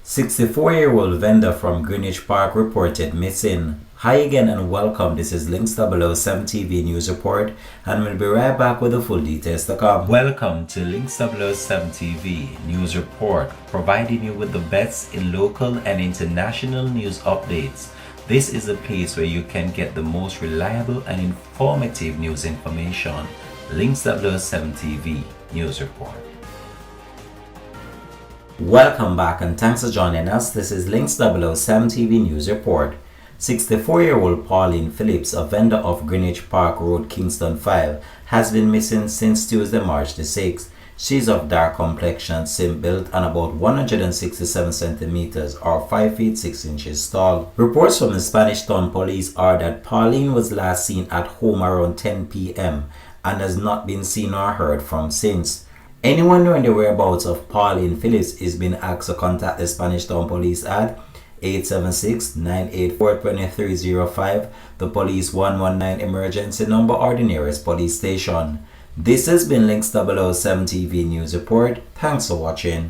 64-year-old vendor from Greenwich Park reported missing. Hi again and welcome. This is Links 007 TV News Report, and we'll be right back with the full details to come. Welcome to Links 007 TV News Report, providing you with the best in local and international news updates. This is a place where you can get the most reliable and informative news information. Links 007 TV News Report. Welcome back and thanks for joining us. This is Links 007 TV News Report. 64-year-old Pauline Phillips, a vendor of Greenwich Park Road, Kingston 5, has been missing since Tuesday, March the 6th. She is of dark complexion, slim built, and about 167 centimeters or 5 feet 6 inches tall. Reports from the Spanish Town Police are that Pauline was last seen at home around 10 p.m. and has not been seen or heard from since. Anyone knowing the whereabouts of Pauline Phillips is being asked to contact the Spanish Town Police at 876-984-2305, the Police 119 emergency number, or the nearest police station. This has been Links 007 TV News Report. Thanks for watching.